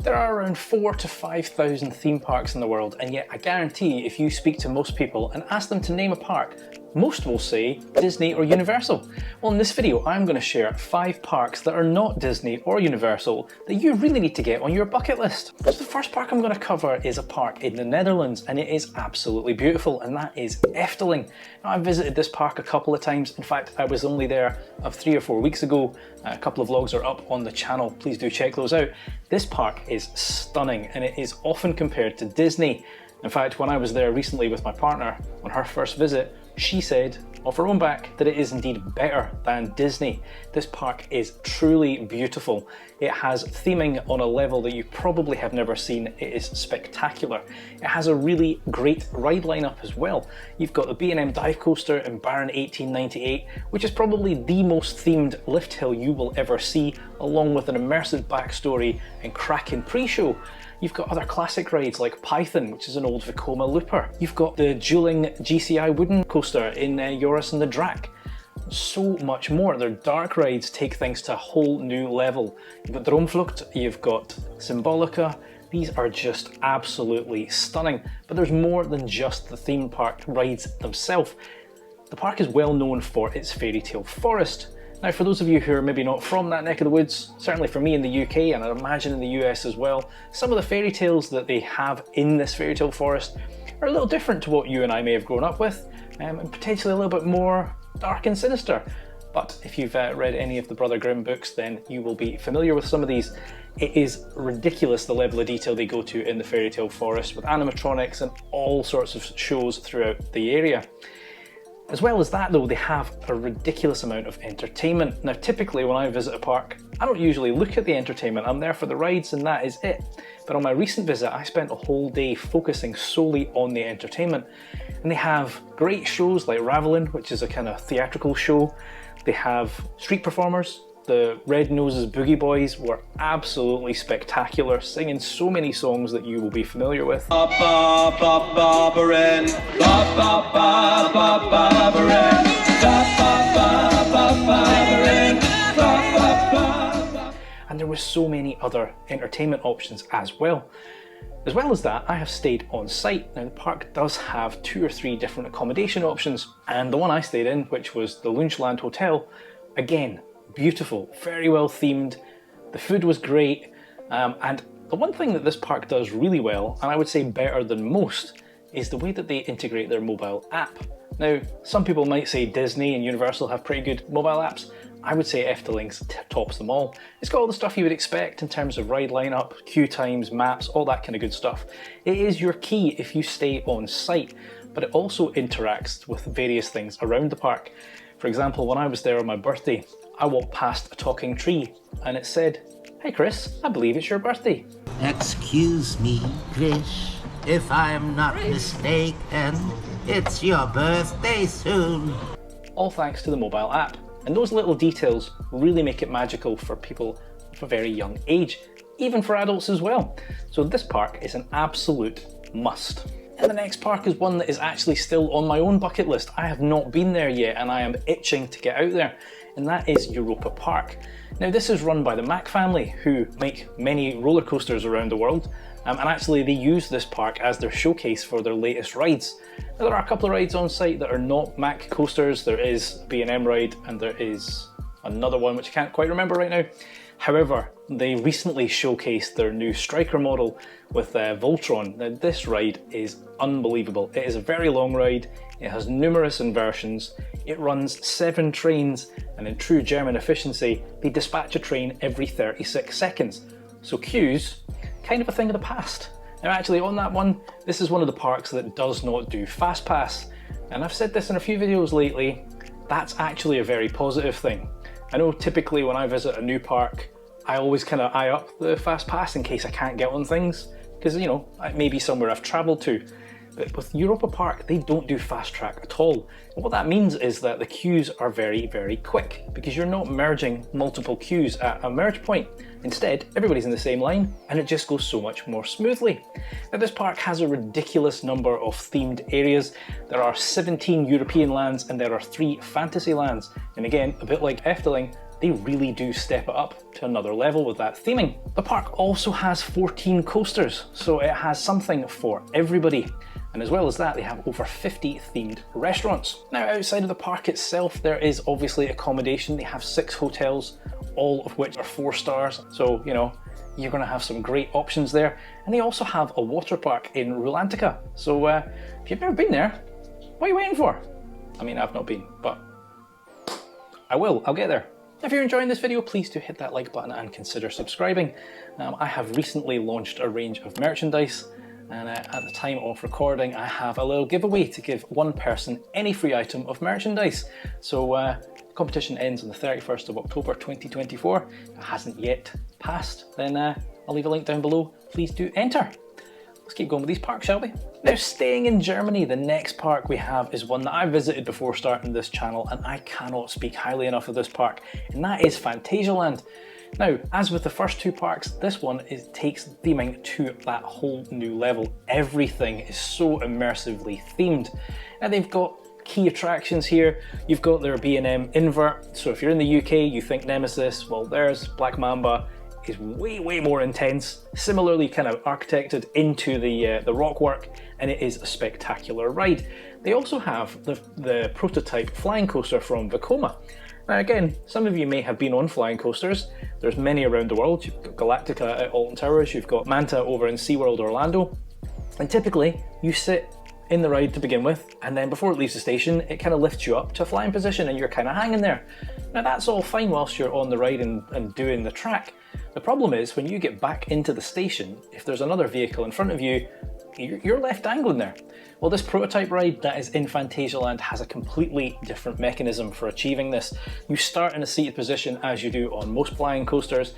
There are around 4,000 to 5,000 theme parks in the world, and yet I guarantee if you speak to most people and ask them to name a park, most will say Disney or Universal. Well, in this video I'm going to share 5 parks that are not Disney or Universal that you really need to get on your bucket list. So the first park I'm going to cover is a park in the Netherlands, and it is absolutely beautiful, and that is Efteling. Now, I've visited this park a couple of times. In fact, I was only there 3 or 4 weeks ago. A couple of vlogs are up on the channel, please do check those out. This park is stunning and it is often compared to Disney. In fact, when I was there recently with my partner on her first visit, she said, off her own back, that it is indeed better than Disney. This park is truly beautiful. It has theming on a level that you probably have never seen. It is spectacular. It has a really great ride lineup as well. You've got the B&M dive coaster in Baron 1898, which is probably the most themed lift hill you will ever see, along with an immersive backstory and cracking pre-show. You've got other classic rides like Python, which is an old Vekoma looper. You've got the dueling GCI wooden coaster in Joris and the Drac. So much more. Their dark rides take things to a whole new level. You've got Droomvlucht, you've got Symbolica. These are just absolutely stunning. But there's more than just the theme park rides themselves. The park is well known for its fairy tale forest. Now, for those of you who are maybe not from that neck of the woods, certainly for me in the UK and I imagine in the US as well, some of the fairy tales that they have in this fairy tale forest are a little different to what you and I may have grown up with, and potentially a little bit more dark and sinister. But if you've read any of the Brother Grimm books, then you will be familiar with some of these. It is ridiculous the level of detail they go to in the fairy tale forest, with animatronics and all sorts of shows throughout the area. As well as that though, they have a ridiculous amount of entertainment. Now typically when I visit a park, I don't usually look at the entertainment, I'm there for the rides and that is it. But on my recent visit, I spent a whole day focusing solely on the entertainment. And they have great shows like Ravelin, which is a kind of theatrical show. They have street performers. The Red Noses Boogie Boys were absolutely spectacular, singing so many songs that you will be familiar with. And there were so many other entertainment options as well. As well as that, I have stayed on site. Now the park does have 2 or 3 different accommodation options, and the one I stayed in, which was the Lunchland Hotel, again, beautiful, very well themed, the food was great, and the one thing that this park does really well, and I would say better than most, is the way that they integrate their mobile app. Now, some people might say Disney and Universal have pretty good mobile apps. I would say Efteling's tops them all. It's got all the stuff you would expect in terms of ride lineup, queue times, maps, all that kind of good stuff. It is your key if you stay on site, but it also interacts with various things around the park. For example, when I was there on my birthday, I walked past a talking tree and it said, "Hey Chris, I believe it's your birthday." Excuse me, Chris, if I'm not mistaken, it's your birthday soon. All thanks to the mobile app. And those little details really make it magical for people of a very young age, even for adults as well. So this park is an absolute must. And the next park is one that is actually still on my own bucket list. I have not been there yet and I am itching to get out there, and that is Europa Park. Now this is run by the Mack family, who make many roller coasters around the world, and actually they use this park as their showcase for their latest rides. Now there are a couple of rides on site that are not Mack coasters. There is B&M ride and there is another one which I can't quite remember right now. However, they recently showcased their new Striker model with Voltron. Now this ride is unbelievable. It is a very long ride, it has numerous inversions, it runs 7 trains, and in true German efficiency, they dispatch a train every 36 seconds. So queues, kind of a thing of the past. Now actually on that one, this is one of the parks that does not do Fast Pass. And I've said this in a few videos lately, that's actually a very positive thing. I know typically when I visit a new park, I always kind of eye up the Fast Pass in case I can't get on things, because you know, it may be somewhere I've travelled to. But with Europa Park, they don't do fast track at all. And what that means is that the queues are very, very quick, because you're not merging multiple queues at a merge point. Instead, everybody's in the same line, and it just goes so much more smoothly. Now this park has a ridiculous number of themed areas. There are 17 European lands and there are 3 Phantasialands. And again, a bit like Efteling, they really do step it up to another level with that theming. The park also has 14 coasters, so it has something for everybody. And as well as that, they have over 50 themed restaurants. Now, outside of the park itself, there is obviously accommodation. They have 6 hotels, all of which are 4 stars. So, you know, you're going to have some great options there. And they also have a water park in Rulantica. So if you've never been there, what are you waiting for? I mean, I've not been, but I'll get there. If you're enjoying this video, please do hit that like button and consider subscribing. I have recently launched a range of merchandise, and at the time of recording, I have a little giveaway to give one person any free item of merchandise. So the competition ends on the 31st of October 2024. If it hasn't yet passed, then I'll leave a link down below. Please do enter. Let's keep going with these parks, shall we? Now, staying in Germany, the next park we have is one that I visited before starting this channel, and I cannot speak highly enough of this park, and that is Phantasialand. Now, as with the first 2 parks, this one takes theming to that whole new level. Everything is so immersively themed. Now, they've got key attractions here. You've got their B&M invert, so if you're in the UK, you think Nemesis, well, there's Black Mamba. Is way more intense, similarly kind of architected into the rockwork, and it is a spectacular ride. They also have the prototype flying coaster from Vekoma. Now again, some of you may have been on flying coasters. There's many around the world. You've got Galactica at Alton Towers, you've got Manta over in SeaWorld Orlando, and typically you sit in the ride to begin with, and then before it leaves the station, it kind of lifts you up to a flying position and you're kind of hanging there. Now that's all fine whilst you're on the ride and doing the track. The problem is when you get back into the station, if there's another vehicle in front of you, you're left dangling there. Well, this prototype ride that is in Phantasialand has a completely different mechanism for achieving this. You start in a seated position as you do on most flying coasters,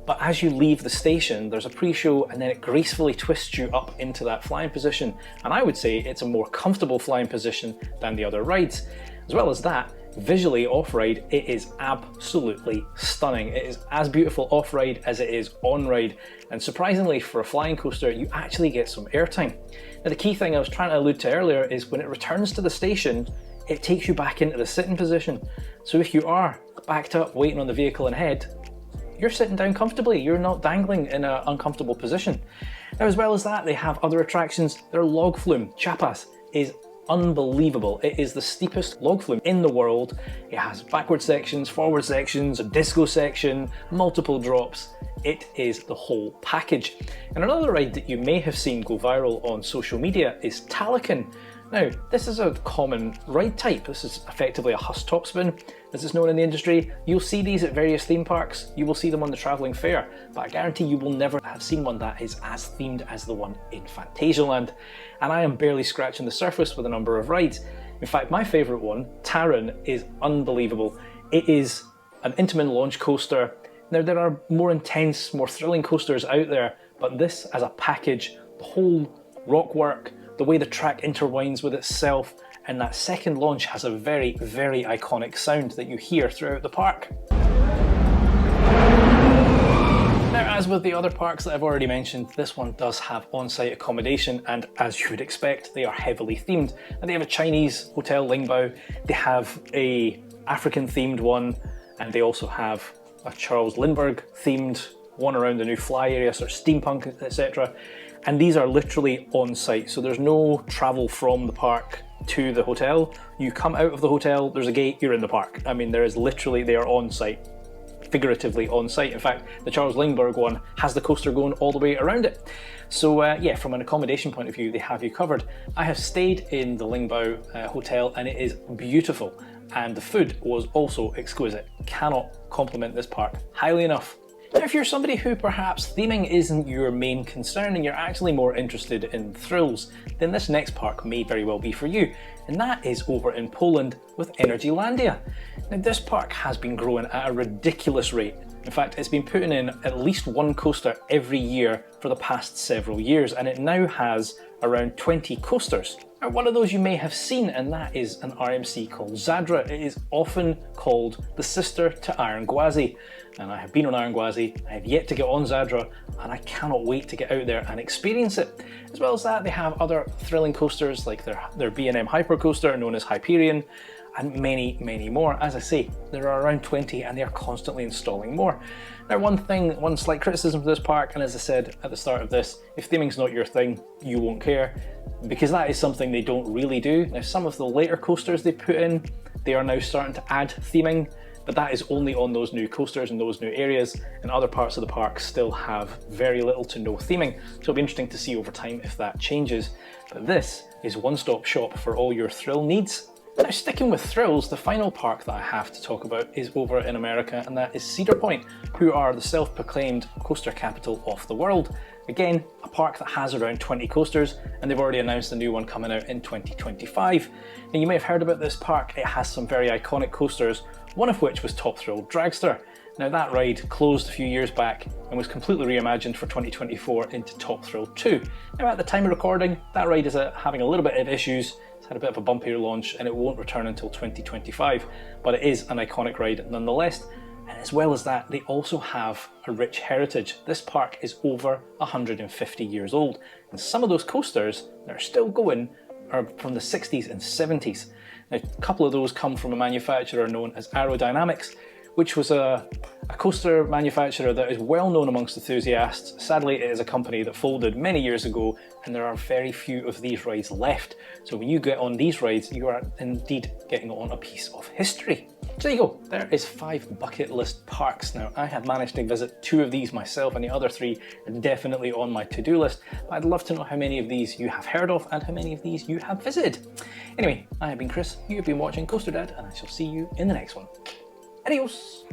but as you leave the station, there's a pre-show and then it gracefully twists you up into that flying position. And I would say it's a more comfortable flying position than the other rides. As well as that, visually off-ride, it is absolutely stunning. It is as beautiful off-ride as it is on-ride. And surprisingly, for a flying coaster, you actually get some airtime. Now, the key thing I was trying to allude to earlier is when it returns to the station, it takes you back into the sitting position. So if you are backed up waiting on the vehicle ahead, you're sitting down comfortably, you're not dangling in an uncomfortable position. Now, as well as that, they have other attractions. Their log flume, Chapas, is unbelievable. It is the steepest log flume in the world. It has backward sections, forward sections, a disco section, multiple drops. It is the whole package. And another ride that you may have seen go viral on social media is Talican. Now, this is a common ride type. This is effectively a Huss topspin, as it's known in the industry. You'll see these at various theme parks. You will see them on the travelling fair, but I guarantee you will never have seen one that is as themed as the one in Phantasialand. And I am barely scratching the surface with a number of rides. In fact, my favourite one, Taron, is unbelievable. It is an Intamin launch coaster. Now, there are more intense, more thrilling coasters out there, but this as a package, the whole rockwork, the way the track intertwines with itself, and that second launch has a very iconic sound that you hear throughout the park. Now, as with the other parks that I've already mentioned, this one does have on-site accommodation, and as you would expect, they are heavily themed. And they have a Chinese hotel, Lingbao, they have a African themed one, and they also have a Charles Lindbergh themed one around the new fly area, sort of steampunk, etc. And these are literally on site, so there's no travel from the park to the hotel. You come out of the hotel, there's a gate, you're in the park. I mean, there is literally, they are on site, figuratively on site. In fact, the Charles Lindbergh one has the coaster going all the way around it. So yeah, from an accommodation point of view, they have you covered. I have stayed in the Lingbao hotel, and it is beautiful. And the food was also exquisite. Cannot compliment this park highly enough. Now, if you're somebody who perhaps theming isn't your main concern and you're actually more interested in thrills, then this next park may very well be for you, and that is over in Poland with Energylandia. Now, this park has been growing at a ridiculous rate. In fact, it's been putting in at least one coaster every year for the past several years, and it now has around 20 coasters. Now, one of those you may have seen, and that is an RMC called Zadra. It is often called the sister to Iron Gwazi, and I have been on Iron Gwazi, I have yet to get on Zadra, and I cannot wait to get out there and experience it. As well as that, they have other thrilling coasters like their B&M Hyper Coaster known as Hyperion, and many, many more. As I say, there are around 20 and they are constantly installing more. Now one slight criticism of this park, and as I said at the start of this, if theming's not your thing, you won't care, because that is something they don't really do. Now some of the later coasters they put in, they are now starting to add theming, but that is only on those new coasters and those new areas, and other parts of the park still have very little to no theming, so it'll be interesting to see over time if that changes. But this is one-stop shop for all your thrill needs. Now sticking with thrills, the final park that I have to talk about is over in America, and that is Cedar Point, who are the self-proclaimed coaster capital of the world. Again, a park that has around 20 coasters, and they've already announced a new one coming out in 2025. Now you may have heard about this park. It has some very iconic coasters, one of which was Top Thrill Dragster. Now that ride closed a few years back and was completely reimagined for 2024 into Top Thrill 2. Now at the time of recording, that ride is having a little bit of issues. It's had a bit of a bumpier launch and it won't return until 2025, but it is an iconic ride nonetheless. And as well as that, they also have a rich heritage. This park is over 150 years old, and some of those coasters that are still going are from the 60s and 70s. Now, a couple of those come from a manufacturer known as Aerodynamics, which was a coaster manufacturer that is well known amongst enthusiasts. Sadly, it is a company that folded many years ago, and there are very few of these rides left. So when you get on these rides, you are indeed getting on a piece of history. So there you go, there is 5 bucket list parks. Now I have managed to visit 2 of these myself, and the other 3 are definitely on my to-do list. But I'd love to know how many of these you have heard of and how many of these you have visited. Anyway, I have been Chris, you have been watching Coaster Dad, and I shall see you in the next one. Adios!